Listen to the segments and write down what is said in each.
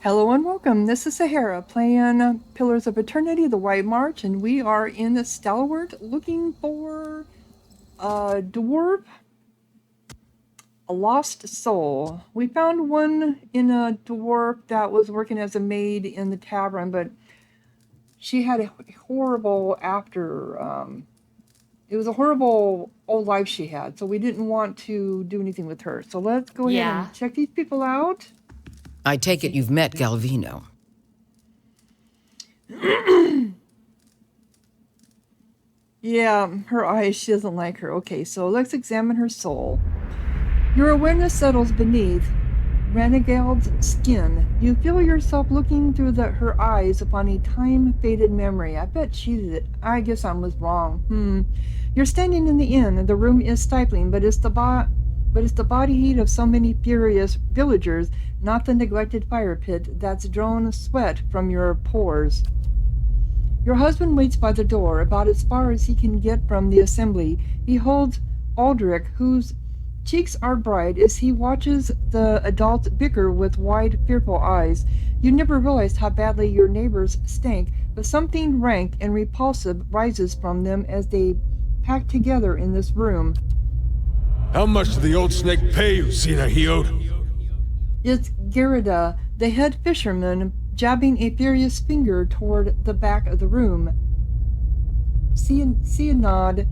Hello and welcome. This is Sahara playing Pillars of Eternity, the White March, and we are in the Stalwart looking for a dwarf, a lost soul. We found one in a dwarf that was working as a maid in the tavern, but she had a horrible it was a horrible old life she had, so we didn't want to do anything with her. So let's go ahead Yeah. and check these people out. I take it you've met Galvino. Yeah, her eyes, she doesn't like her. Okay, so let's examine her soul. Your awareness settles beneath Renegade's skin. You feel yourself looking through her eyes upon a time-faded memory. I bet she did it. I guess I was wrong. You're standing in the inn, and the room is stifling, but it's the body heat of so many furious villagers, not the neglected fire pit that's drawn sweat from your pores. Your husband waits by the door, about as far as he can get from the assembly. He holds Aldrich, whose cheeks are bright as he watches the adults bicker with wide, fearful eyes. You never realized how badly your neighbors stank, but something rank and repulsive rises from them as they pack together in this room. How much did the old snake pay you, Sina Hiod? It's Grynde, the head fisherman, jabbing a furious finger toward the back of the room. Sianod,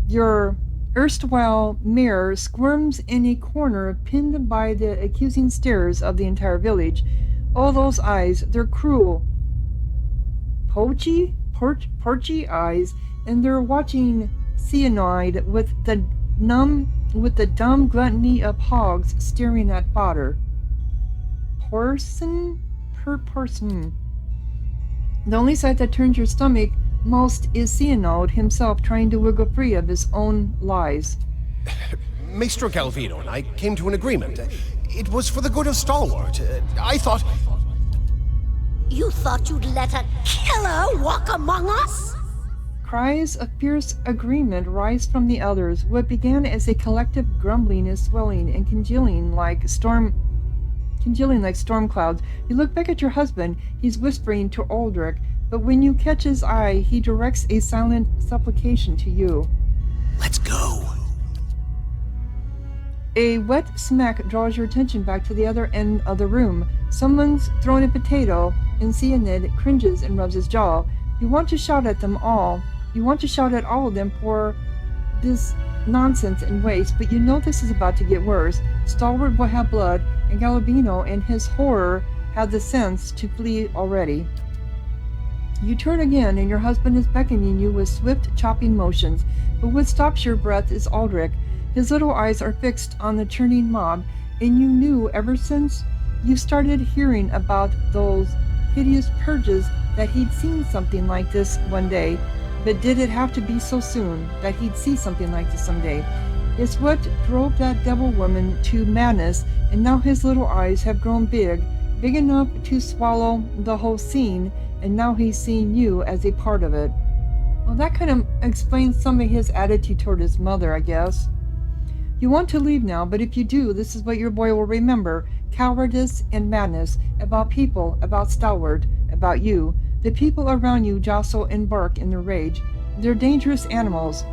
your erstwhile mare, squirms in a corner, pinned by the accusing stares of the entire village. Oh, those eyes, they're cruel. Porchy eyes, and they're watching Sianod with the dumb gluttony of hogs staring at fodder. Person. The only sight that turns your stomach most is Sianod himself trying to wiggle free of his own lies. Maestro Galvino and I came to an agreement. It was for the good of Stalwart. I thought... You thought you'd let a killer walk among us? Cries of fierce agreement rise from the others. What began as a collective grumbling is swelling and congealing like storm clouds. You look back at your husband. He's whispering to Aldrich, but when you catch his eye, he directs a silent supplication to you. Let's go. A wet smack draws your attention back to the other end of the room. Someone's throwing a potato, and Sianid cringes and rubs his jaw. You want to shout at them all. You want to shout at all of them for this nonsense and waste, but you know this is about to get worse. Stalwart will have blood, and Galvino and his horror have the sense to flee already. You turn again, and your husband is beckoning you with swift, chopping motions, but what stops your breath is Aldrich. His little eyes are fixed on the churning mob, and you knew ever since you started hearing about those hideous purges that he'd seen something like this one day. But did it have to be so soon that he'd see something like this someday? It's what drove that devil woman to madness, and now his little eyes have grown big enough to swallow the whole scene, and now he's seeing you as a part of it. Well, that kind of explains some of his attitude toward his mother, I guess. You want to leave now, but if you do, this is what your boy will remember. Cowardice and madness, about people, about Stalwart, about you. The people around you jostle and bark in their rage. They're dangerous animals,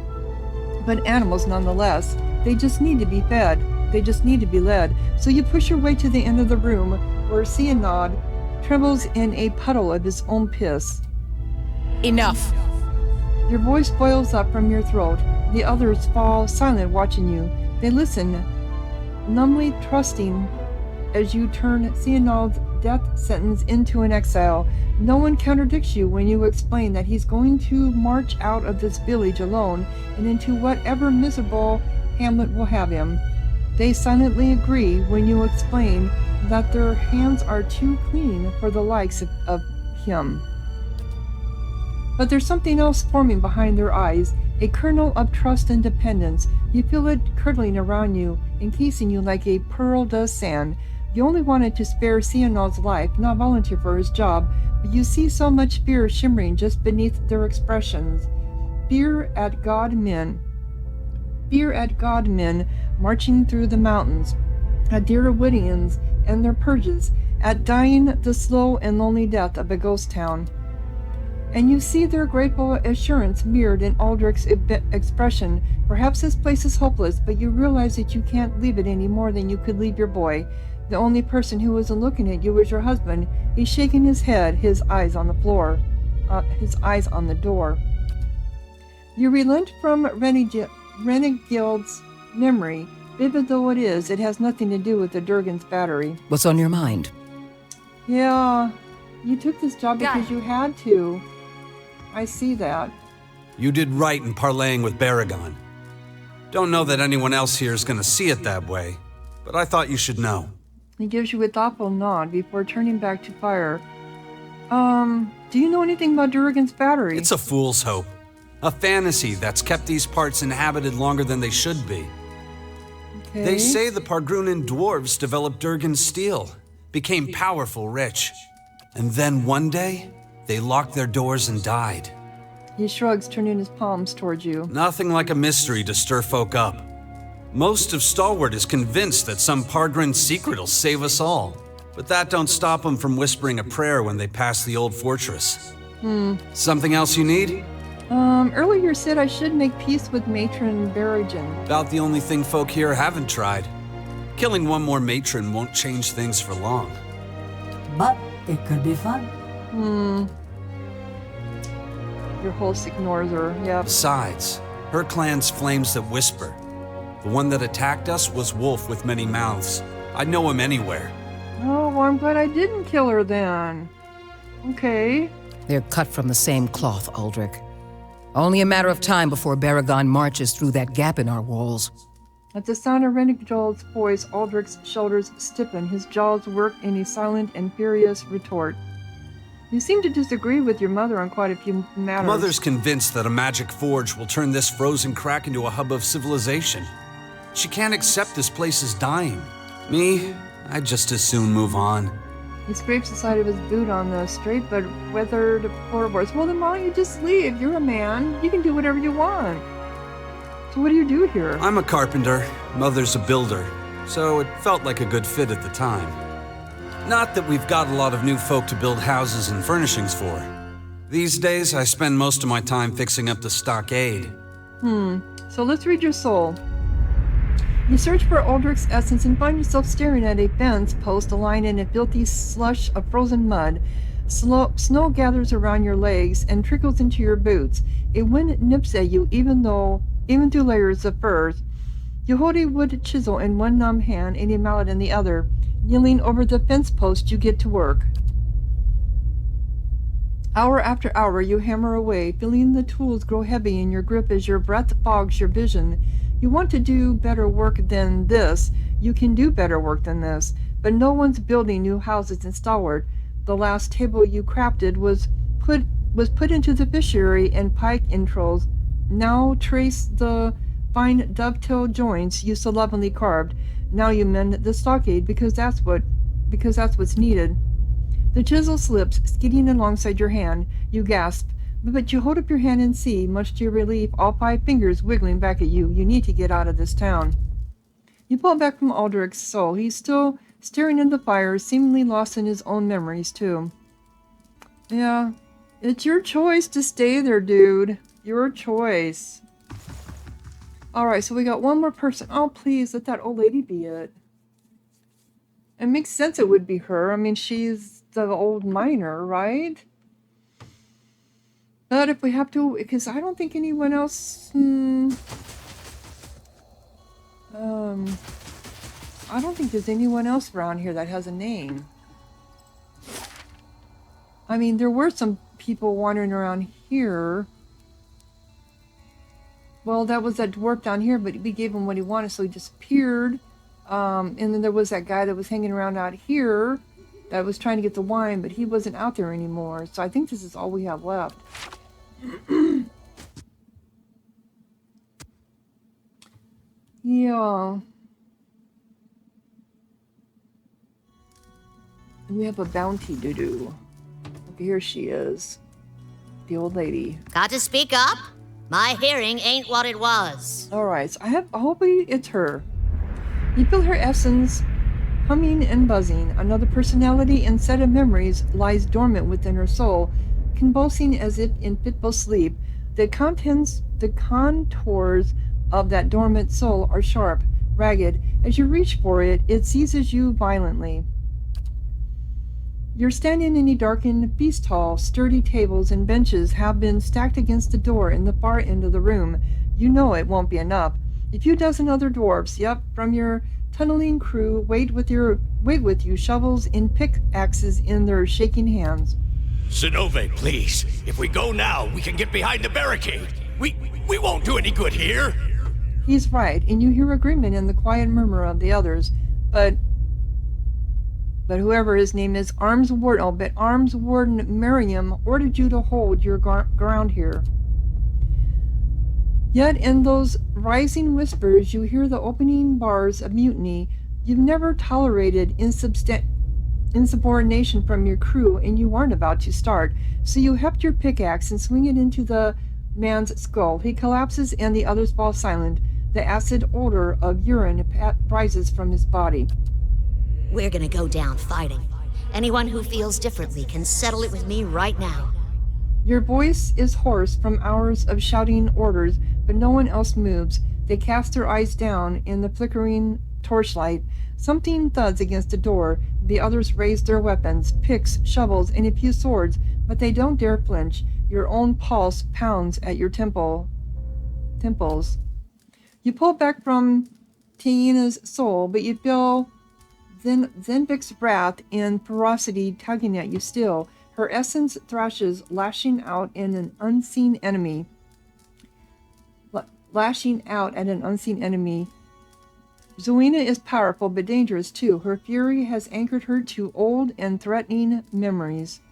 but animals nonetheless. They just need to be fed. They just need to be led. So you push your way to the end of the room, where Sianod trembles in a puddle of his own piss. Enough. Your voice boils up from your throat. The others fall silent watching you. They listen, numbly trusting as you turn Sianod's death sentence into an exile. No one contradicts you when you explain that he's going to march out of this village alone and into whatever miserable hamlet will have him. They silently agree when you explain that their hands are too clean for the likes of him. But there's something else forming behind their eyes, a kernel of trust and dependence. You feel it curdling around you, encasing you like a pearl does sand. You only wanted to spare Sianod's life, not volunteer for his job, but you see so much fear shimmering just beneath their expressions. Fear at God men marching through the mountains, at Dirawidians and their purges, at dying the slow and lonely death of a ghost town. And you see their grateful assurance mirrored in Aldrich's expression. Perhaps this place is hopeless, but you realize that you can't leave it any more than you could leave your boy. The only person who isn't looking at you is your husband. He's shaking his head, his eyes on the floor, his eyes on the door. You relent from Renegild's memory. Vivid though it has nothing to do with the Durgan's battery. What's on your mind? Yeah, you took this job because you had to. I see that. You did right in parlaying with Baragon. Don't know that anyone else here is going to see it that way, but I thought you should know. He gives you a thoughtful nod before turning back to fire. Do you know anything about Durgan's battery? It's a fool's hope. A fantasy that's kept these parts inhabited longer than they should be. Okay. They say the Pargrunan dwarves developed Durgan's steel, became powerful, rich. And then one day, they locked their doors and died. He shrugs, turning his palms towards you. Nothing like a mystery to stir folk up. Most of Stalwart is convinced that some Pargrin secret'll save us all. But that don't stop them from whispering a prayer when they pass the old fortress. Something else you need? Earlier you said I should make peace with Matron Baragon. About the only thing folk here haven't tried. Killing one more matron won't change things for long. But it could be fun. Your host ignores her, yep. Besides, her clan's flames that whisper. The one that attacked us was Wolf with many mouths. I'd know him anywhere. Oh, well, I'm glad I didn't kill her then. Okay. They're cut from the same cloth, Aldrich. Only a matter of time before Baragon marches through that gap in our walls. At the sound of Renegild's voice, Aldrich's shoulders stiffen, his jaws work in a silent and furious retort. You seem to disagree with your mother on quite a few matters. Mother's convinced that a magic forge will turn this frozen crack into a hub of civilization. She can't accept this place is dying. Me, I'd just as soon move on. He scrapes the side of his boot on the straight but weathered floorboards. Well, then why don't you just leave? You're a man. You can do whatever you want. So what do you do here? I'm a carpenter. Mother's a builder. So it felt like a good fit at the time. Not that we've got a lot of new folk to build houses and furnishings for. These days, I spend most of my time fixing up the stockade. So let's read your soul. You search for Aldrich's essence and find yourself staring at a fence post lying in a filthy slush of frozen mud. Snow gathers around your legs and trickles into your boots. A wind nips at you even through layers of furs. You hold a wood chisel in one numb hand and a mallet in the other. Kneeling over the fence post, you get to work. Hour after hour, you hammer away, feeling the tools grow heavy in your grip as your breath fogs your vision. You want to do better work than this. You can do better work than this, but no one's building new houses in Stalwart. The last table you crafted was put into the fishery and pike intros. Now trace the fine dovetail joints you so lovingly carved. Now you mend the stockade because that's what's needed. The chisel slips, skidding alongside your hand. You gasp, but you hold up your hand and see, much to your relief, all 5 fingers wiggling back at you. You need to get out of this town. You pull back from Aldrich's soul. He's still staring into the fire, seemingly lost in his own memories, too. Yeah, it's your choice to stay there, dude. Your choice. Alright, so we got one more person. Oh, please, let that old lady be it. It makes sense it would be her. I mean, she's the old miner, right? But if we have to, because I don't think anyone else... I don't think there's anyone else around here that has a name. I mean, there were some people wandering around here. Well, that was that dwarf down here, but we gave him what he wanted, so he disappeared. And then there was that guy that was hanging around out here that was trying to get the wine, but he wasn't out there anymore. So I think this is all we have left. Yeah. We have a bounty to do. Okay, here she is. The old lady. Got to speak up? My hearing ain't what it was. Alright, so I hope it's her. You feel her essence humming and buzzing. Another personality and set of memories lies dormant within her soul, convulsing as if in fitful sleep. The contours of that dormant soul are sharp, ragged. As you reach for it, it seizes you violently. You're standing in a darkened feast hall. Sturdy tables and benches have been stacked against the door in the far end of the room. You know it won't be enough. A few dozen other dwarfs, from your tunneling crew, wait with you, shovels and pickaxes in their shaking hands. Sinove, please. If we go now, we can get behind the barricade. We won't do any good here. He's right, and you hear agreement in the quiet murmur of the others. But whoever his name is, Arms Warden Miriam ordered you to hold your ground here. Yet in those rising whispers you hear the opening bars of mutiny. You've never tolerated insubordination from your crew, and you aren't about to start. So you heft your pickaxe and swing it into the man's skull. He collapses and the others fall silent. The acid odor of urine rises from his body. We're gonna go down fighting. Anyone who feels differently can settle it with me right now. Your voice is hoarse from hours of shouting orders, but no one else moves. They cast their eyes down in the flickering torchlight. Something thuds against the door. The others raise their weapons, picks, shovels, and a few swords, but they don't dare flinch. Your own pulse pounds at your temples. You pull back from Tiana's soul, but you feel Zenvik's wrath and ferocity tugging at you still. Her essence thrashes, lashing out at an unseen enemy. Zuina is powerful but dangerous too. Her fury has anchored her to old and threatening memories.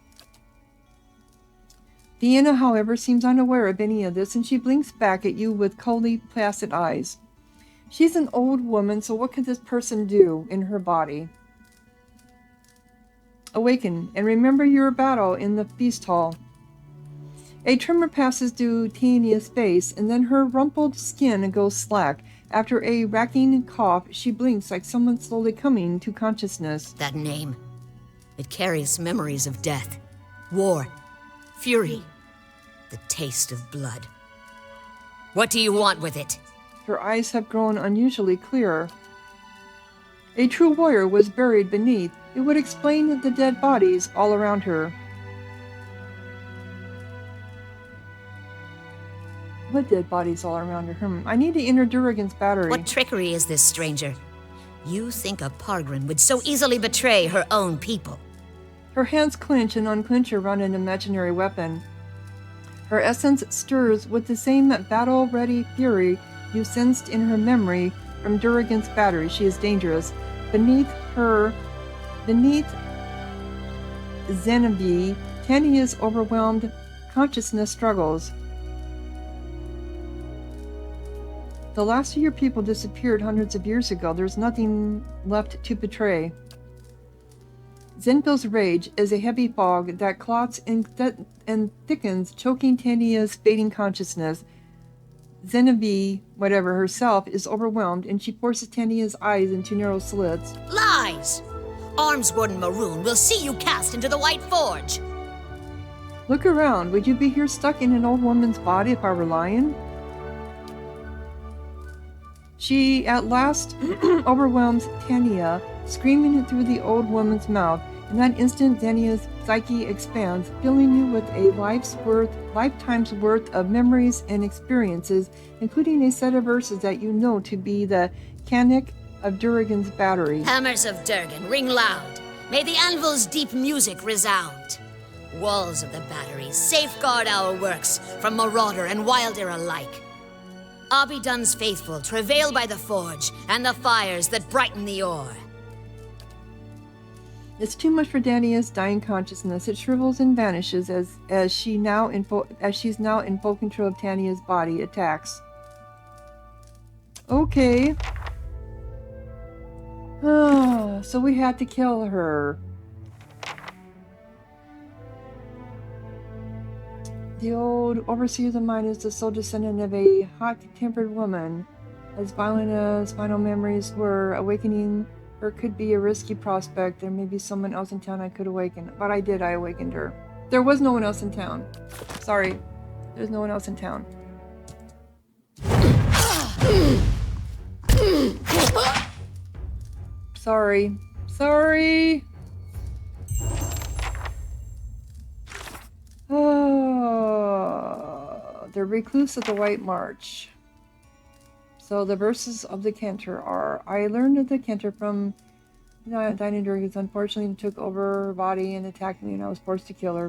Tiana, however, seems unaware of any of this, and she blinks back at you with coldly placid eyes. She's an old woman, so what can this person do in her body? Awaken, and remember your battle in the feast hall. A tremor passes through Tiana's face, and then her rumpled skin goes slack. After a racking cough, she blinks like someone slowly coming to consciousness. That name. It carries memories of death, war, fury, the taste of blood. What do you want with it? Her eyes have grown unusually clear. A true warrior was buried beneath. It would explain the dead bodies all around her. What dead bodies all around her? I need to enter Durrigan's battery. What trickery is this, stranger? You think a Pargrin would so easily betray her own people? Her hands clench and unclench around an imaginary weapon. Her essence stirs with the same battle-ready fury you sensed in her memory from Durrigan's battery. She is dangerous. Beneath Zenobie, Tania's overwhelmed consciousness struggles. The last of your people disappeared hundreds of years ago. There's nothing left to betray. Zenvil's rage is a heavy fog that clots and thickens, choking Tania's fading consciousness. Zenobie, whatever herself, is overwhelmed, and she forces Tania's eyes into narrow slits. Lies! Arms Warden Maroon will see you cast into the White Forge! Look around. Would you be here stuck in an old woman's body if I were lying? She at last overwhelms Tania, screaming through the old woman's mouth. In that instant, Tania's psyche expands, filling you with a lifetime's worth of memories and experiences, including a set of verses that you know to be the canic of Durrigan's battery. Hammers of Durgan, ring loud. May the anvil's deep music resound. Walls of the battery, safeguard our works from marauder and wilder alike. Abidun's faithful travail by the forge and the fires that brighten the ore. It's too much for Tania's dying consciousness. It shrivels and vanishes as she's now in full control of Tania's body. Attacks. Okay. So we had to kill her. The old overseer of the mine is the sole descendant of a hot-tempered woman. As violent as final memories were, awakening Or it could be a risky prospect. There may be someone else in town I could awaken. But I did, I awakened her. There was no one else in town. Sorry. There's no one else in town. Sorry. Sorry! Oh, the Recluse of the White March. So the verses of the cantor are, I learned of the cantor from Dining Dragons. Unfortunately, took over her body and attacked me, and I was forced to kill her.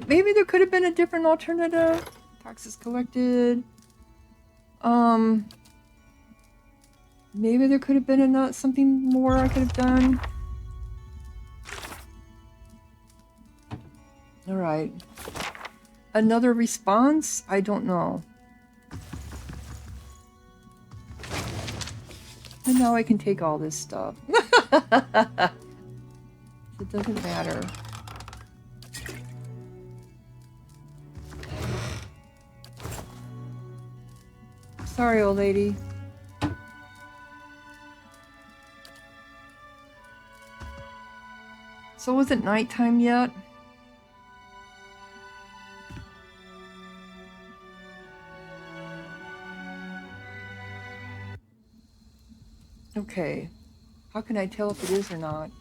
Maybe there could have been a different alternative. Taxes collected. Maybe there could have been something more I could have done. Alright. Another response? I don't know. And now I can take all this stuff. It doesn't matter. Sorry, old lady. So was it nighttime yet? Okay. How can I tell if it is or not?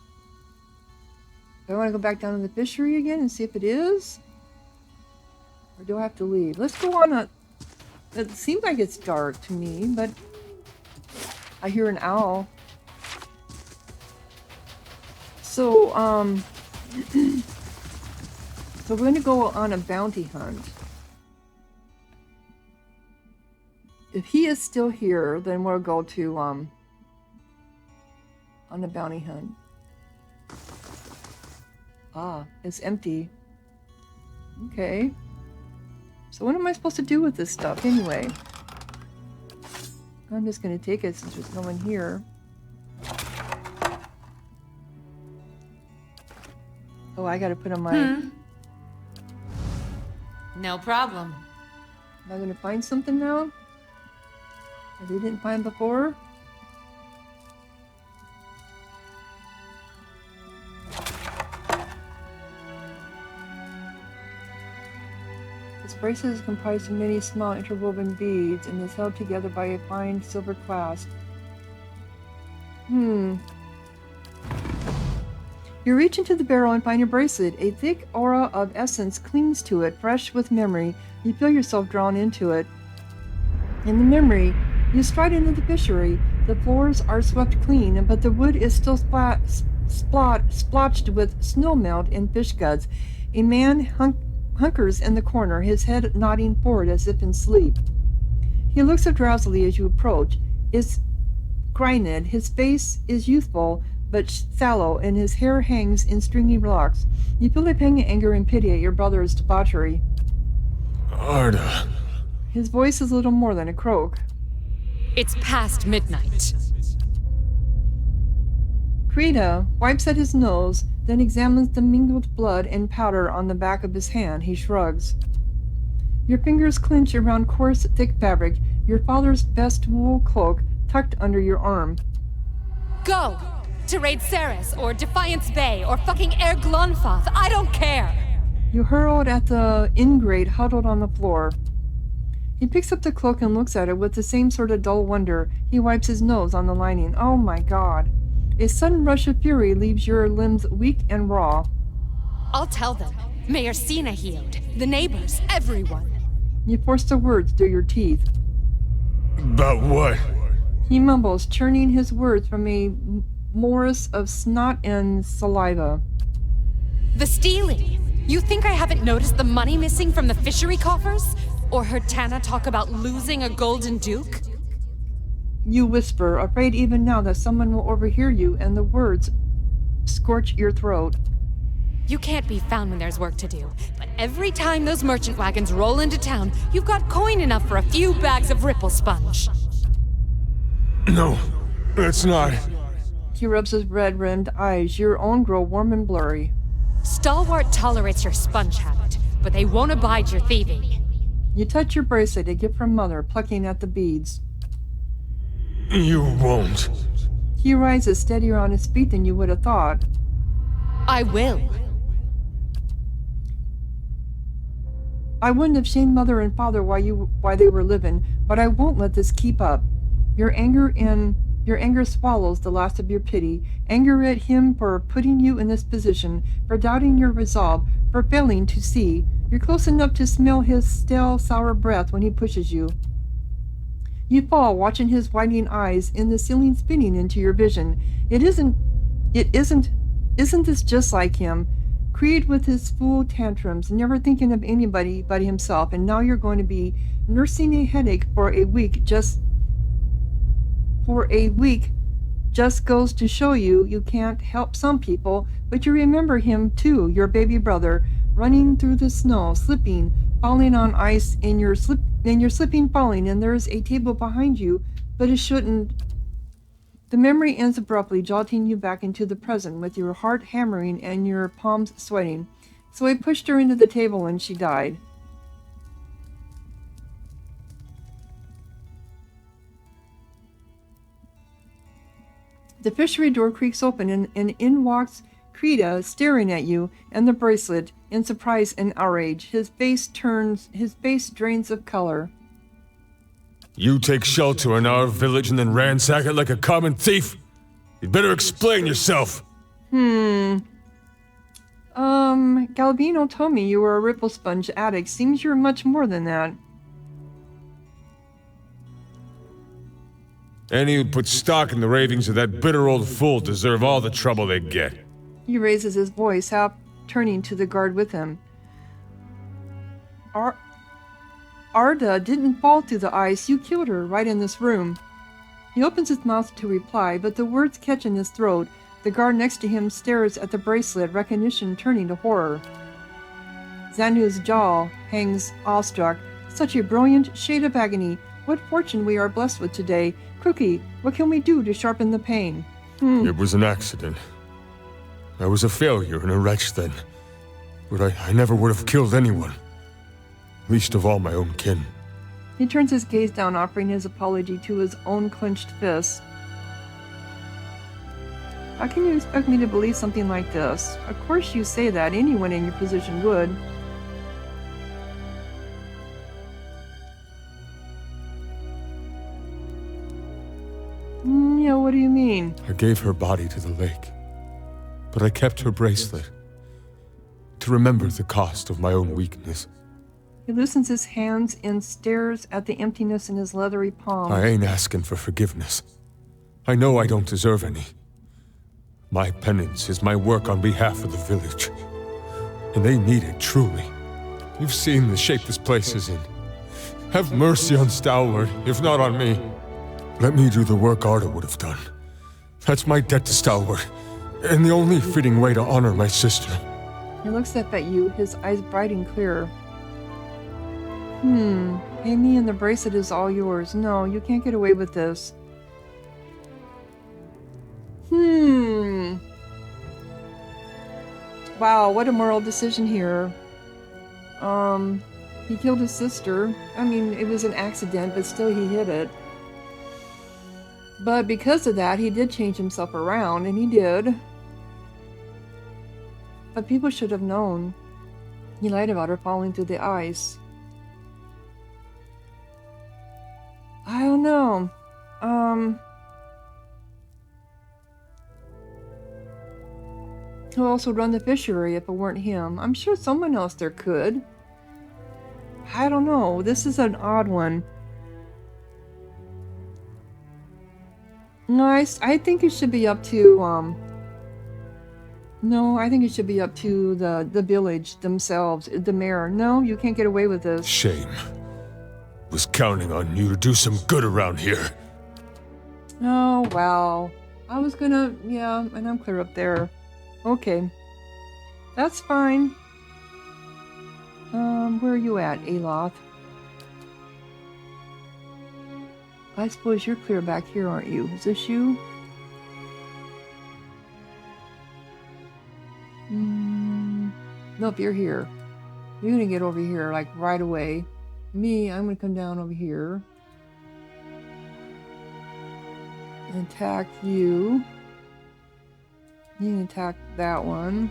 Do I want to go back down to the fishery again and see if it is? Or do I have to leave? Let's go on a... It seems like it's dark to me, but... I hear an owl. So, so we're going to go on a bounty hunt. If he is still here, then we'll go to, on a bounty hunt. Ah, it's empty. Okay. So what am I supposed to do with this stuff anyway? I'm just going to take it since there's no one here. Oh, I gotta put on my... No problem. Am I gonna find something now? That I didn't find before? This bracelet is comprised of many small interwoven beads and is held together by a fine silver clasp. You reach into the barrel and find your bracelet. A thick aura of essence clings to it, fresh with memory. You feel yourself drawn into it. In the memory, you stride into the fishery. The floors are swept clean, but the wood is still splotched with snow melt and fish guts. A man hunkers in the corner, his head nodding forward as if in sleep. He looks up drowsily as you approach. It's Grynde. His face is youthful, but sallow, and his hair hangs in stringy locks. You feel a pang of anger and pity at your brother's debauchery. Arda. His voice is little more than a croak. It's past midnight. Grynde wipes at his nose, then examines the mingled blood and powder on the back of his hand. He shrugs. Your fingers clench around coarse, thick fabric, your father's best wool cloak tucked under your arm. Go! To raid Ceres, or Defiance Bay, or fucking Air Glonfoth. I don't care! You hurled at the ingrate huddled on the floor. He picks up the cloak and looks at it with the same sort of dull wonder. He wipes his nose on the lining. Oh my god. A sudden rush of fury leaves your limbs weak and raw. I'll tell them. Mayor Sina healed. The neighbors. Everyone. You force the words through your teeth. About what? He mumbles, churning his words from a morass of snot and saliva. The stealing. You think I haven't noticed the money missing from the fishery coffers? Or heard Tana talk about losing a golden duke? You whisper, afraid even now that someone will overhear you, and the words scorch your throat. You can't be found when there's work to do, but every time those merchant wagons roll into town, you've got coin enough for a few bags of ripple sponge. No, that's not... He rubs his red-rimmed eyes. Your own grow warm and blurry. Stalwart tolerates your sponge habit, but they won't abide your thieving. You touch your bracelet, a gift from Mother, plucking at the beads. You won't. He rises steadier on his feet than you would have thought. I will. I wouldn't have shamed Mother and Father why they were living, but I won't let this keep up. Your anger swallows the last of your pity. Anger at him for putting you in this position, for doubting your resolve, for failing to see. You're close enough to smell his stale, sour breath when he pushes you. You fall, watching his widening eyes in the ceiling spinning into your vision. Isn't this just like him? Creed with his fool tantrums, never thinking of anybody but himself, and now you're going to be nursing a headache for a week just goes to show you can't help some people, but you remember him too, your baby brother, running through the snow, slipping, falling on ice, and you're slipping, falling, and there's a table behind you, but it shouldn't. The memory ends abruptly, jolting you back into the present, with your heart hammering and your palms sweating. So I pushed her into the table and she died. The fishery door creaks open and in walks Grynde, staring at you and the bracelet in surprise and outrage. His face drains of color. You take shelter in our village and then ransack it like a common thief? You'd better explain yourself. Galvino told me you were a ripple sponge addict. Seems you're much more than that. Any who put stock in the ravings of that bitter old fool deserve all the trouble they get. He raises his voice, half turning to the guard with him. Arda didn't fall through the ice. You killed her right in this room. He opens his mouth to reply, but the words catch in his throat. The guard next to him stares at the bracelet, recognition turning to horror. Zanu's jaw hangs awestruck. Such a brilliant shade of agony. What fortune we are blessed with today. Crookie, what can we do to sharpen the pain? It was an accident. I was a failure and a wretch then. But I never would have killed anyone. Least of all my own kin. He turns his gaze down, offering his apology to his own clenched fist. How can you expect me to believe something like this? Of course you say that. Anyone in your position would. Yeah, what do you mean? I gave her body to the lake. But I kept her bracelet. To remember the cost of my own weakness. He loosens his hands and stares at the emptiness in his leathery palm. I ain't asking for forgiveness. I know I don't deserve any. My penance is my work on behalf of the village. And they need it, truly. You've seen the shape this place is in. Have mercy on Stalwart, if not on me. Let me do the work Arda would have done. That's my debt to Stalwart, and the only fitting way to honor my sister. He looks up at you, his eyes bright and clear. Pay me and the bracelet is all yours. No, you can't get away with this. Wow, what a moral decision here. He killed his sister. I mean, it was an accident, but still he hid it. But because of that, he did change himself around, and he did. But people should have known. He lied about her falling through the ice. I don't know. Who else would run the fishery if it weren't him? I'm sure someone else there could. I don't know. This is an odd one. No, I think it should be up to, No, I think it should be up to the village themselves, the mayor. No, you can't get away with this. Shame. Was counting on you to do some good around here. Oh, wow. I was gonna, yeah, and I'm clear up there. Okay. That's fine. Where are you at, Aloth? I suppose you're clear back here, aren't you? Is this you? Nope, you're here. You're gonna get over here, like, right away. Me, I'm gonna come down over here. Attack you. You can attack that one.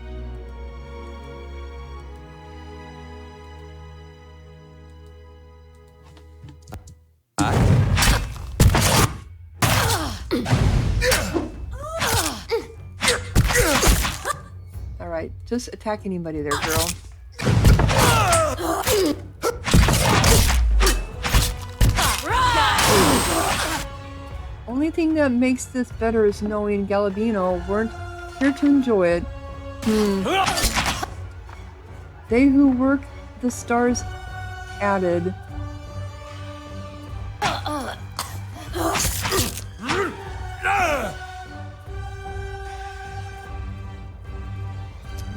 Alright, just attack anybody there, girl. Only thing that makes this better is knowing Galabino weren't here to enjoy it. They who work the stars added.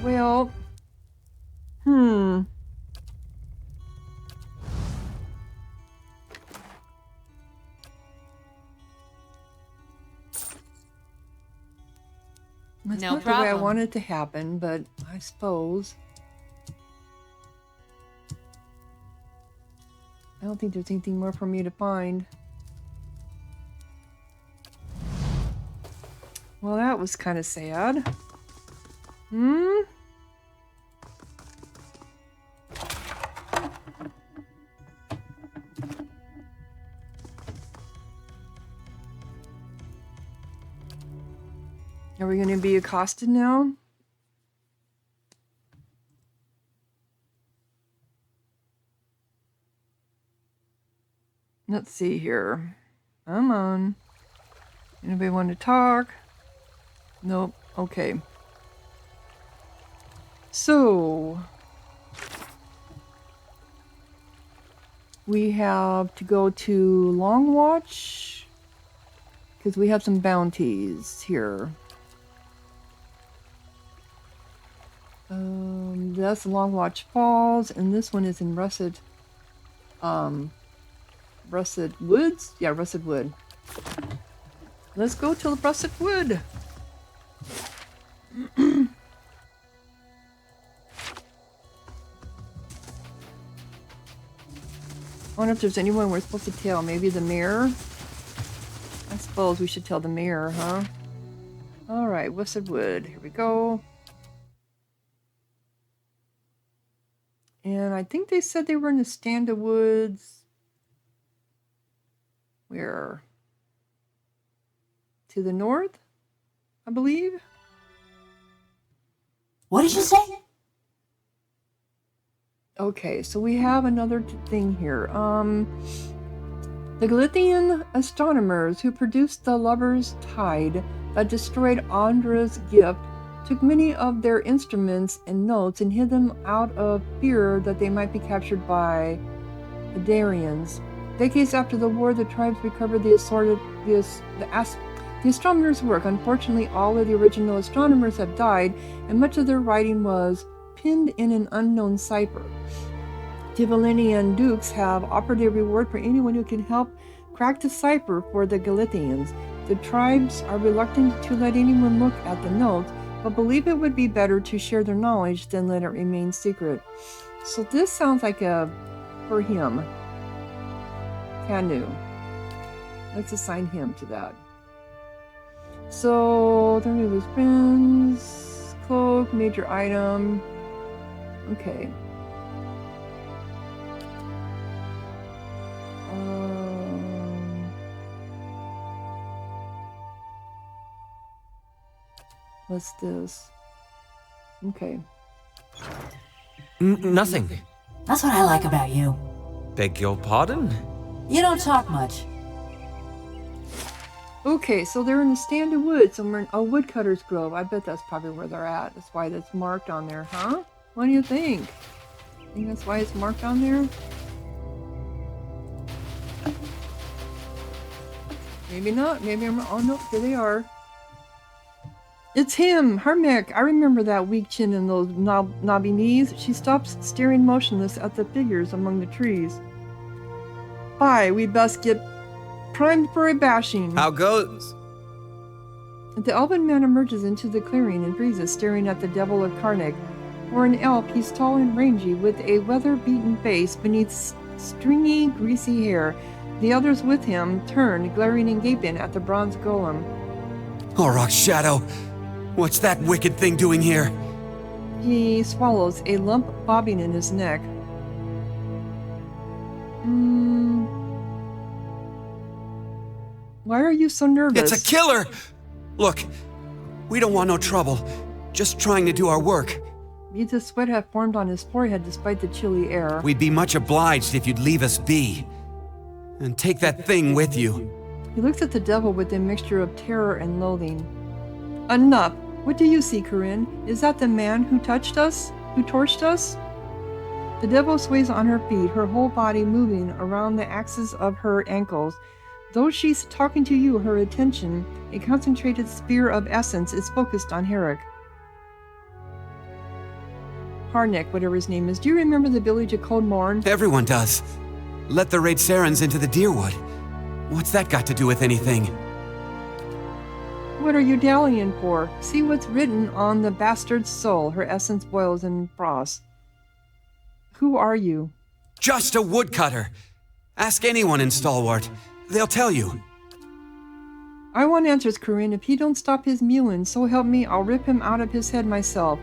Well, That's No not the way I problem. want it to happen, but I suppose. I don't think there's anything more for me to find. Well, that was kind of sad. Are we going to be accosted now? Let's see here. Come on. Anybody want to talk? Nope. Okay. So, we have to go to Long Watch because we have some bounties here. That's Long Watch Falls, and this one is in Russet Woods? Yeah, Russet Wood. Let's go to Russet Wood. I wonder if there's anyone we're supposed to tell. Maybe the mayor? I suppose we should tell the mayor, huh? Alright, Russet Wood. Here we go. And I think they said they were in the Standa Woods. Where? To the north, I believe. What did you say? Okay, so we have another thing here. The Galithian astronomers who produced the Lover's Tide that destroyed Andra's gift took many of their instruments and notes and hid them out of fear that they might be captured by the Darians. Decades after the war, the tribes recovered the astronomers' work. Unfortunately, all of the original astronomers have died, and much of their writing was pinned in an unknown cipher. Tibalinian dukes have offered a reward for anyone who can help crack the cipher for the Galithians. The tribes are reluctant to let anyone look at the notes, but believe it would be better to share their knowledge than let it remain secret. So this sounds like for him. Canu. Let's assign him to that. So, turn to his friends. Cloak, major item. Okay. What's this? Okay. Nothing. That's what I like about you. Beg your pardon? You don't talk much. Okay, so they're in the Standa Woods, somewhere in a woodcutter's grove. I bet that's probably where they're at. That's why that's marked on there, huh? What do you think? Think that's why it's marked on there? Maybe not. Maybe I'm. Oh no, here they are. It's him, Harmek. I remember that weak chin and those knobby knees. She stops staring motionless at the figures among the trees. Bye, we best get primed for a bashing. How goes? The elven man emerges into the clearing and freezes, staring at the devil of Karnak. For an elf, he's tall and rangy, with a weather-beaten face beneath stringy, greasy hair. The others with him turn, glaring and gaping at the bronze golem. Auroch's shadow! What's that wicked thing doing here? He swallows, a lump bobbing in his neck. Why are you so nervous? It's a killer! Look, we don't want no trouble. Just trying to do our work. Beads of sweat have formed on his forehead despite the chilly air. We'd be much obliged if you'd leave us be. And take that thing with you. He looks at the devil with a mixture of terror and loathing. Enough! What do you see, Corinne? Is that the man who touched us? Who torched us? The devil sways on her feet, her whole body moving around the axis of her ankles. Though she's talking to you, her attention, a concentrated sphere of essence, is focused on Herrick. Harnick, whatever his name is. Do you remember the village of Cold Morn? Everyone does. Let the raid Sarens into the Deerwood. What's that got to do with anything? What are you dallying for? See what's written on the bastard's soul. Her essence boils and frosts. Who are you? Just a woodcutter. Ask anyone in Stalwart. They'll tell you. I want answers, Corinne. If he don't stop his mewing, so help me, I'll rip him out of his head myself.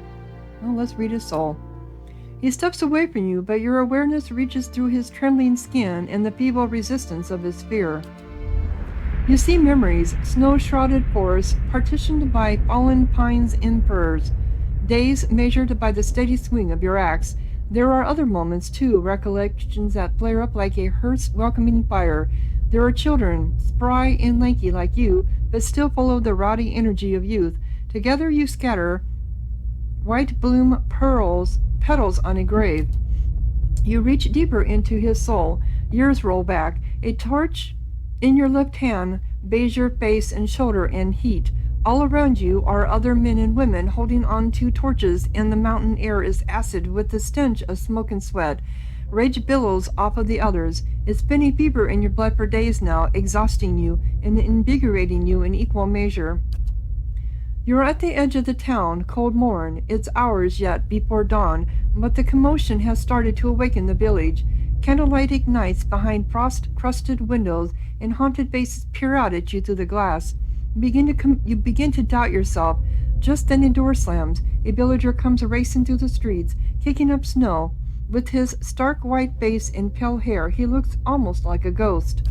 Well, let's read his soul. He steps away from you, but your awareness reaches through his trembling skin and the feeble resistance of his fear. You see memories, snow-shrouded forests, partitioned by fallen pines and firs, days measured by the steady swing of your axe. There are other moments, too, recollections that flare up like a hearse welcoming fire. There are children, spry and lanky like you, but still full of the rowdy energy of youth. Together you scatter white bloom petals on a grave. You reach deeper into his soul. Years roll back. A torch in your left hand bathes your face and shoulder in heat. All around you are other men and women holding on to torches, and the mountain air is acid with the stench of smoke and sweat. Rage billows off of the others. It's been a fever in your blood for days now, exhausting you and invigorating you in equal measure. You're at the edge of the town, Cold Morn. It's hours yet before dawn, but the commotion has started to awaken the village. Candlelight ignites behind frost-crusted windows, and haunted faces peer out at you through the glass. You begin to doubt yourself. Just then a door slams. A villager comes racing through the streets, kicking up snow. With his stark white face and pale hair, he looks almost like a ghost.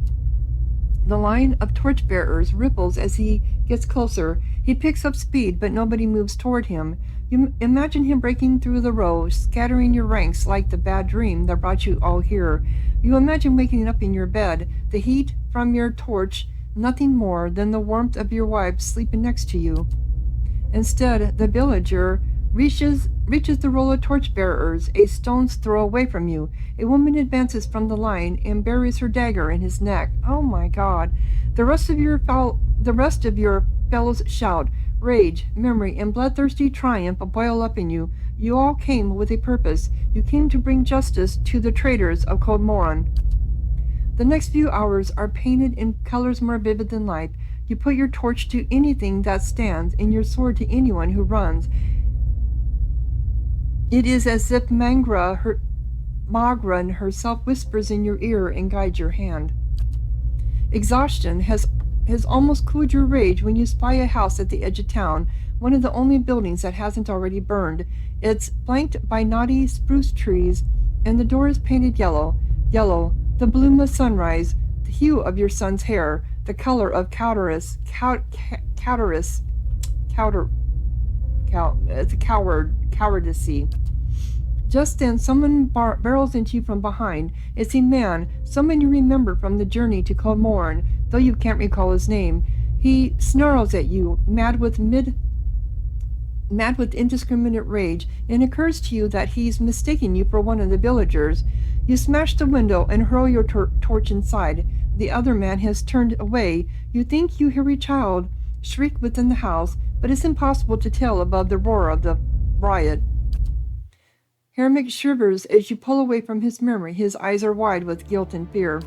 The line of torchbearers ripples as he gets closer. He picks up speed, but nobody moves toward him. You imagine him breaking through the row, scattering your ranks like the bad dream that brought you all here. You imagine waking up in your bed, the heat from your torch, nothing more than the warmth of your wife sleeping next to you. Instead, the villager reaches the row of torchbearers a stone's throw away from you. A woman advances from the line and buries her dagger in his neck. Oh my God! The rest of your fellows shout. Rage, memory, and bloodthirsty triumph boil up in you. You all came with a purpose. You came to bring justice to the traitors of Cold Morn. The next few hours are painted in colors more vivid than life. You put your torch to anything that stands, and your sword to anyone who runs. It is as if Magran herself whispers in your ear and guides your hand. Exhaustion has almost cooled your rage when you spy a house at the edge of town, one of the only buildings that hasn't already burned. It's flanked by knotty spruce trees, and the door is painted yellow, the bloom of sunrise, the hue of your son's hair, the color of cowardice. Just then, someone barrels into you from behind. It's a man, someone you remember from the journey to Cold Morn, though you can't recall his name. He snarls at you, mad with indiscriminate rage, and it occurs to you that he's mistaken you for one of the villagers. You smash the window and hurl your torch inside. The other man has turned away. You think you hear a child shriek within the house, but it's impossible to tell above the roar of the riot. Herrick shivers as you pull away from his memory. His eyes are wide with guilt and fear.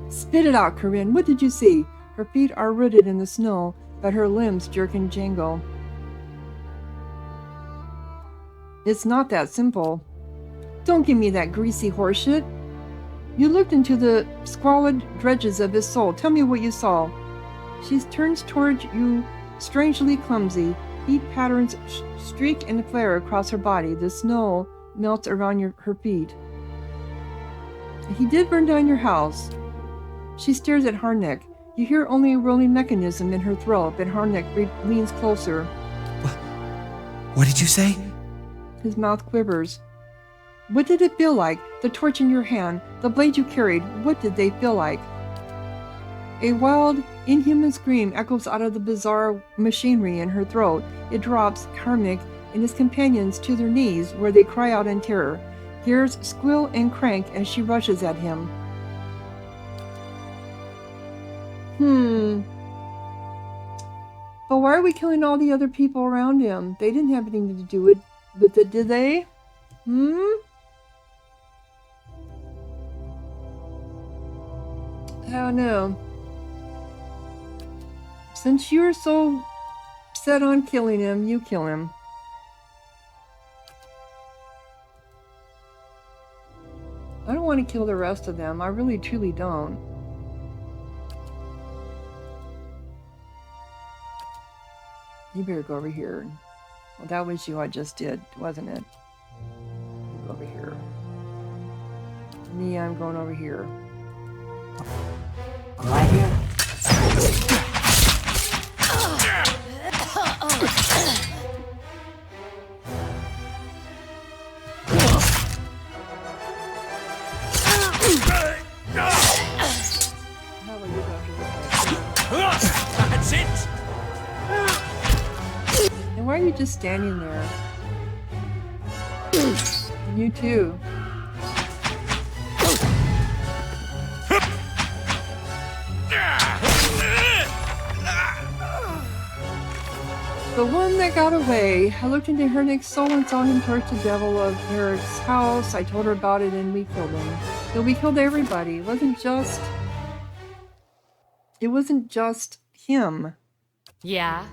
Spit it out, Corinne. What did you see? Her feet are rooted in the snow, but her limbs jerk and jangle. It's not that simple. Don't give me that greasy horseshit. You looked into the squalid dredges of his soul. Tell me what you saw. She turns towards you, strangely clumsy. Heat patterns streak and flare across her body. The snow melts around her feet. He did burn down your house. She stares at Harnick. You hear only a rolling mechanism in her throat, but Harnick leans closer. What did you say? His mouth quivers. What did it feel like? The torch in your hand, the blade you carried, what did they feel like? A wild, inhuman scream echoes out of the bizarre machinery in her throat. It drops Harnick and his companions to their knees, where they cry out in terror. Gears squeal and crank as she rushes at him. But why are we killing all the other people around him? They didn't have anything to do with it, did they? I don't know. Since you're so set on killing him, you kill him. I don't want to kill the rest of them. I really, truly don't. You better go over here. Well, that was you I just did, wasn't it? Go over here. Me, I'm going over here. Right here. That's it! And why are you just standing there? You too. The one that got away. I looked into Harnick's soul and saw him torch the devil of Eric's house. I told her about it and we killed him. So we killed everybody. It wasn't just him. Yeah?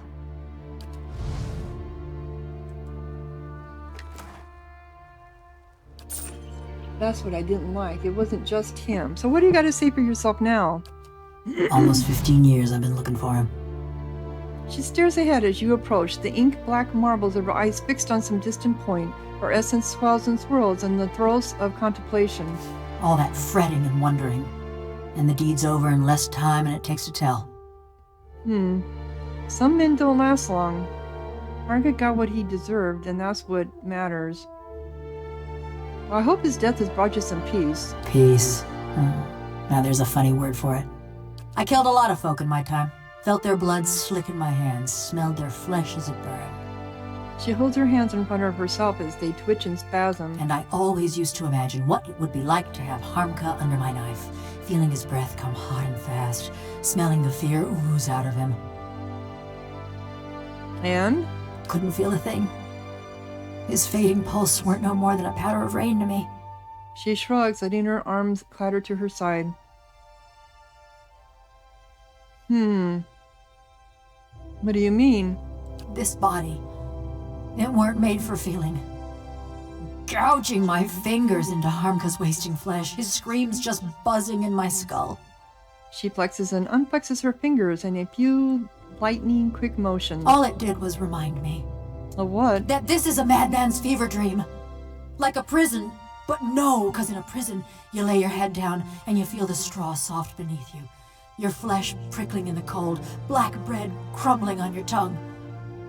That's what I didn't like. It wasn't just him. So what do you got to say for yourself now? Almost 15 years I've been looking for him. She stares ahead as you approach, the ink-black marbles of her eyes fixed on some distant point. Her essence swells and swirls in the throes of contemplation. All that fretting and wondering. And the deed's over in less time than it takes to tell. Some men don't last long. Margaret got what he deserved, and that's what matters. Well, I hope his death has brought you some peace. Peace. Now there's a funny word for it. I killed a lot of folk in my time. Felt their blood slick in my hands, smelled their flesh as it burned. She holds her hands in front of herself as they twitch and spasm. And I always used to imagine what it would be like to have Harmka under my knife, feeling his breath come hot and fast, smelling the fear ooze out of him. And? Couldn't feel a thing. His fading pulse weren't no more than a patter of rain to me. She shrugs, letting her arms clatter to her side. What do you mean? This body, it weren't made for feeling. Gouging my fingers into Harmka's wasting flesh, his screams just buzzing in my skull. She flexes and unflexes her fingers in a few lightning quick motions. All it did was remind me. Of what? That this is a madman's fever dream. Like a prison. But no, because in a prison, you lay your head down and you feel the straw soft beneath you. Your flesh prickling in the cold, black bread crumbling on your tongue.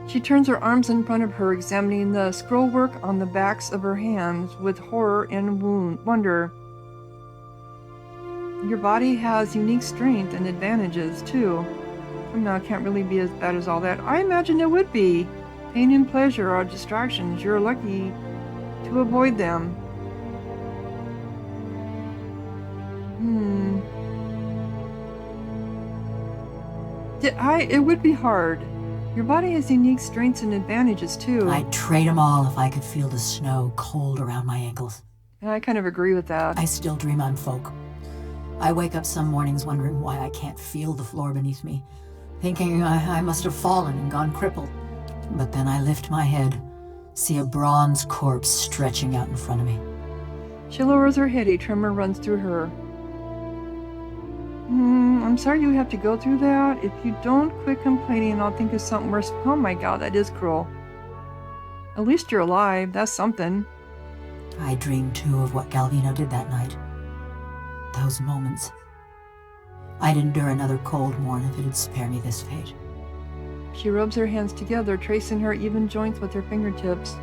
She turns her arms in front of her, examining the scrollwork on the backs of her hands with horror and wonder. Your body has unique strength and advantages, too. No, it can't really be as bad as all that. I imagine it would be. Pain and pleasure are distractions. You're lucky to avoid them. It would be hard. Your body has unique strengths and advantages, too. I'd trade them all if I could feel the snow cold around my ankles. And I kind of agree with that. I still dream I'm folk. I wake up some mornings wondering why I can't feel the floor beneath me, thinking I must have fallen and gone crippled. But then I lift my head, see a bronze corpse stretching out in front of me. She lowers her head, a tremor runs through her. I'm sorry you have to go through that. If you don't quit complaining, I'll think of something worse. Oh my god, that is cruel. At least you're alive, that's something. I dreamed too of what Galvino did that night. Those moments. I'd endure another cold morn if it'd spare me this fate. She rubs her hands together, tracing her even joints with her fingertips.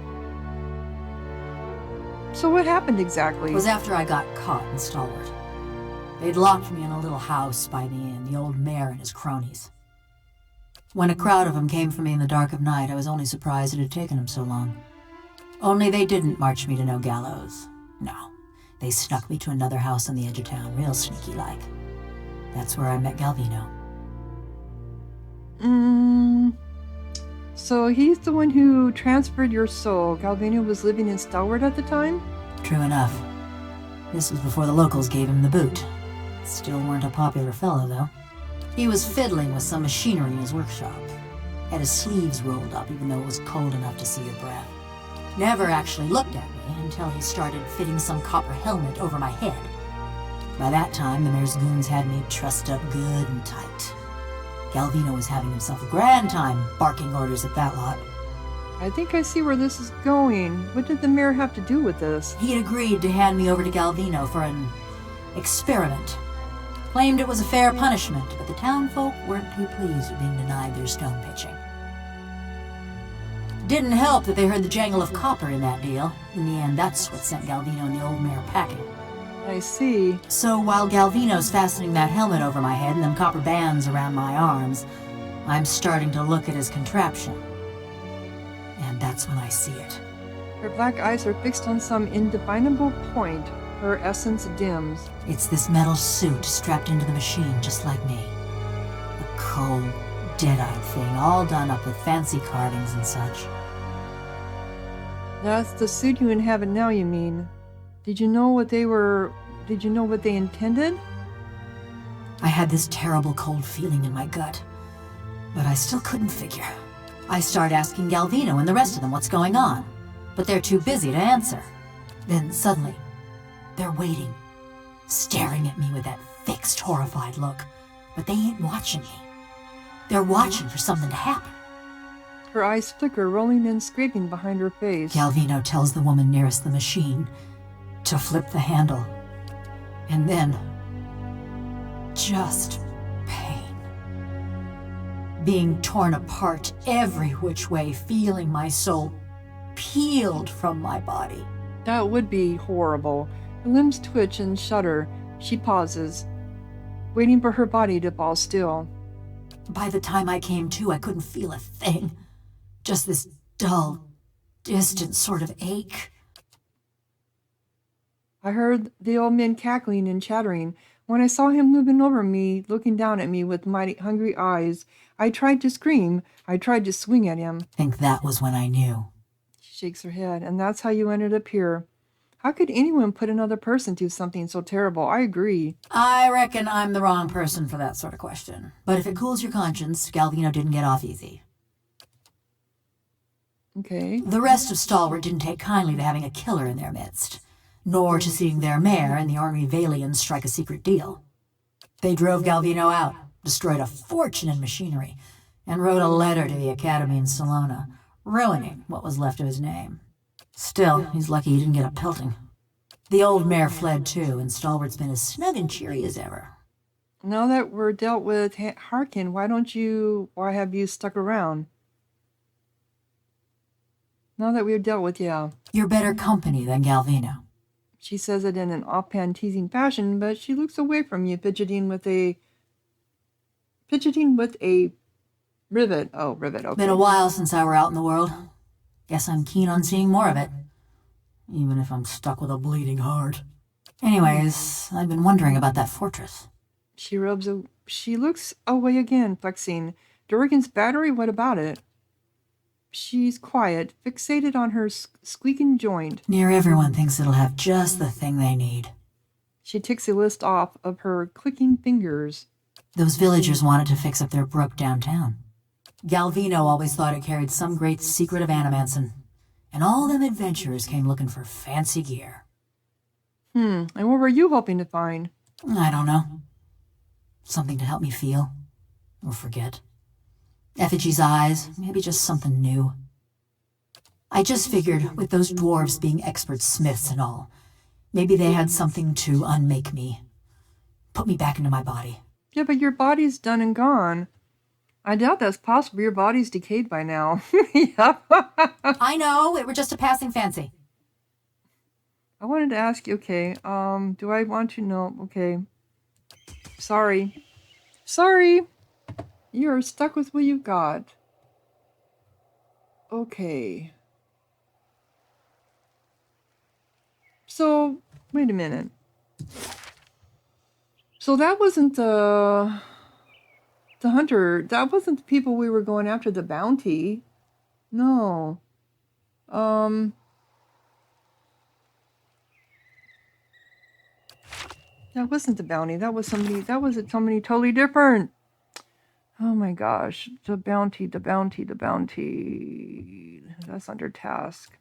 So what happened exactly? It was after I got caught in Stalwart. They'd locked me in a little house by the inn, the old mayor and his cronies. When a crowd of them came for me in the dark of night, I was only surprised it had taken them so long. Only they didn't march me to no gallows. No, they snuck me to another house on the edge of town, real sneaky-like. That's where I met Galvino. So he's the one who transferred your soul. Galvino was living in Stalwart at the time? True enough. This was before the locals gave him the boot. Still weren't a popular fellow, though. He was fiddling with some machinery in his workshop. Had his sleeves rolled up, even though it was cold enough to see your breath. Never actually looked at me until he started fitting some copper helmet over my head. By that time, the mayor's goons had me trussed up good and tight. Galvino was having himself a grand time barking orders at that lot. I think I see where this is going. What did the mayor have to do with this? He'd agreed to hand me over to Galvino for an experiment. Claimed it was a fair punishment, but the townfolk weren't too pleased at being denied their stone pitching. Didn't help that they heard the jangle of copper in that deal. In the end, that's what sent Galvino and the old mayor packing. I see. So while Galvino's fastening that helmet over my head and them copper bands around my arms, I'm starting to look at his contraption. And that's when I see it. Her black eyes are fixed on some indefinable point. Her essence dims. It's this metal suit strapped into the machine, just like me. A cold, dead-eyed thing, all done up with fancy carvings and such. That's the suit you inhabit now, you mean? Did you know what they intended? I had this terrible cold feeling in my gut, but I still couldn't figure. I start asking Galvino and the rest of them what's going on, but they're too busy to answer. Then suddenly, they're waiting, staring at me with that fixed, horrified look, but they ain't watching me. They're watching for something to happen. Her eyes flicker, rolling and scraping behind her face. Galvino tells the woman nearest the machine to flip the handle. And then, just pain. Being torn apart every which way, feeling my soul peeled from my body. That would be horrible. Her limbs twitch and shudder. She pauses, waiting for her body to fall still. By the time I came to, I couldn't feel a thing. Just this dull, distant sort of ache. I heard the old man cackling and chattering. When I saw him moving over me, looking down at me with mighty hungry eyes, I tried to scream. I tried to swing at him. Think that was when I knew. She shakes her head. And that's how you ended up here. How could anyone put another person through something so terrible? I agree. I reckon I'm the wrong person for that sort of question. But if it cools your conscience, Galvino didn't get off easy. Okay. The rest of Stalwart didn't take kindly to having a killer in their midst, nor to seeing their mayor and the ornery Valians strike a secret deal. They drove Galvino out, destroyed a fortune in machinery, and wrote a letter to the Academy in Salona, ruining what was left of his name. Still, he's lucky he didn't get a pelting. The old mayor fled too, and Stalwart's been as snug and cheery as ever. Now that we're dealt with Harkin, why have you stuck around? Now that we're dealt with, yeah. You're better company than Galvino. She says it in an offhand teasing fashion, but she looks away from you, fidgeting with a rivet. Oh, rivet, okay. Been a while since I were out in the world. Guess I'm keen on seeing more of it. Even if I'm stuck with a bleeding heart. Anyways, I've been wondering about that fortress. She looks away again, flexing. Durgan's battery, what about it? She's quiet, fixated on her squeaking joint. Near everyone thinks it'll have just the thing they need. She ticks a list off of her clicking fingers. Those villagers wanted to fix up their brook downtown. Galvino always thought it carried some great secret of Animanson, and all them adventurers came looking for fancy gear. And what were you hoping to find? I don't know. Something to help me feel. Or forget. Effigy's eyes, maybe just something new. I just figured, with those dwarves being expert smiths and all, maybe they had something to unmake me. Put me back into my body. Yeah, but your body's done and gone. I doubt that's possible. Your body's decayed by now. Yep. I know, it were just a passing fancy. I wanted to ask you, okay, do I want to know? Okay. Sorry. Sorry. You're stuck with what you got. Okay. So, wait a minute. So that wasn't the hunter. That wasn't the people we were going after, the bounty. No. That wasn't the bounty. That was somebody totally different. Oh my gosh. The bounty. That's under task.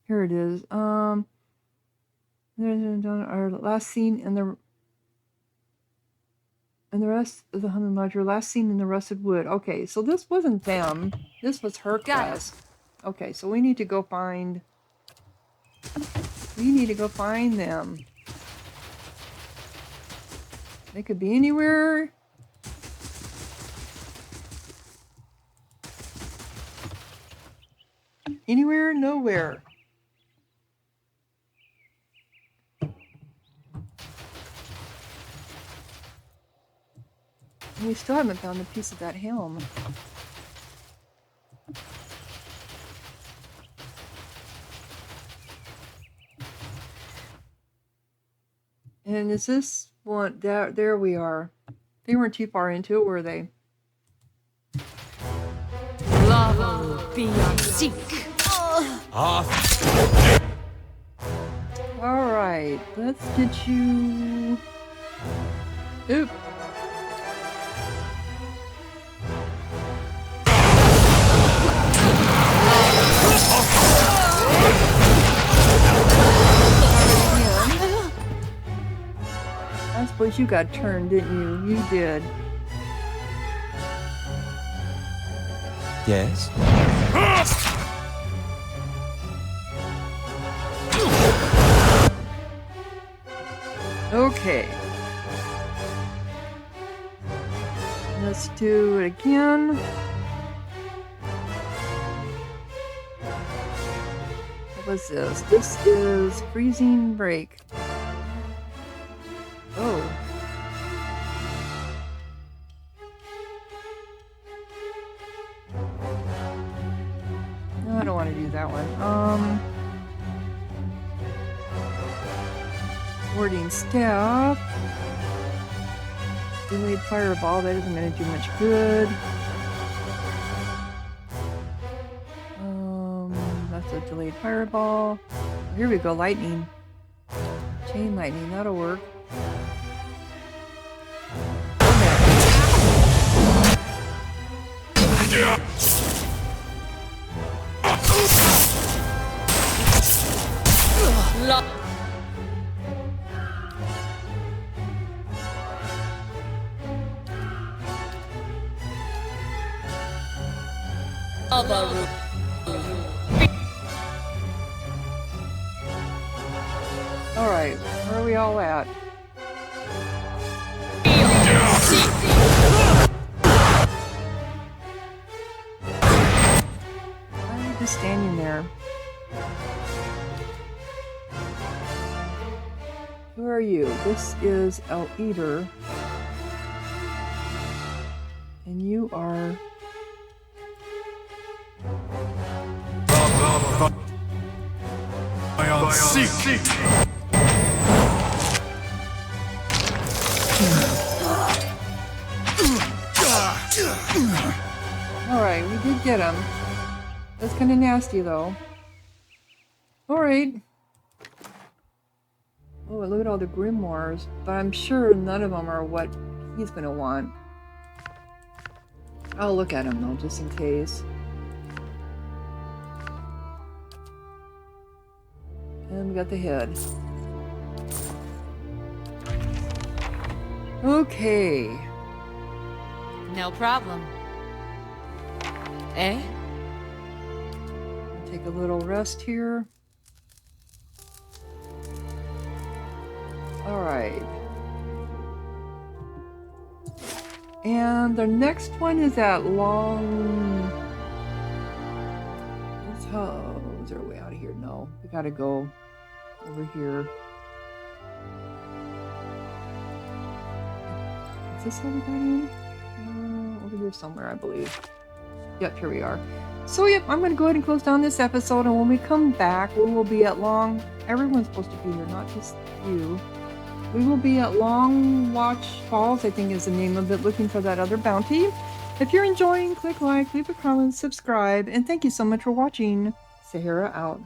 Here it is. Our last scene in the rest of the Human Ledger. Last scene in the rusted wood. Okay, so this wasn't them. This was her quest. Okay, so we need to go find them. They could be anywhere. Anywhere, nowhere. And we still haven't found a piece of that helm. And is this one? There we are. They weren't too far into it, were they? Lava beyond seek. Alright, let's get you... Oop. I suppose you got turned, didn't you? You did. Yes? Okay. Let's do it again. What was this? This is freezing break. Oh. No, I don't want to do that one. Warding staff. Delayed fireball. That isn't going to do much good. That's a delayed fireball. Here we go. Lightning. Chain lightning. That'll work. Alright, where are we all at? I'm just standing there. Who are you? This is El Eater. And you are... Alright, we did get him. That's kind of nasty, though. Alright. Oh, look at all the grimoires. But I'm sure none of them are what he's going to want. I'll look at him, though, just in case. And we got the head. Okay. No problem. Eh? Take a little rest here. All right. And the next one is at Long... is there a way out of here? No. We gotta go over here. Is this how we got in? Over here somewhere, I believe. Yep, here we are. So, yep, I'm going to go ahead and close down this episode, and when we come back, we will be at Long... Everyone's supposed to be here, not just you. We will be at Long Watch Falls, I think is the name of it, looking for that other bounty. If you're enjoying, click like, leave a comment, subscribe, and thank you so much for watching. Sahara out.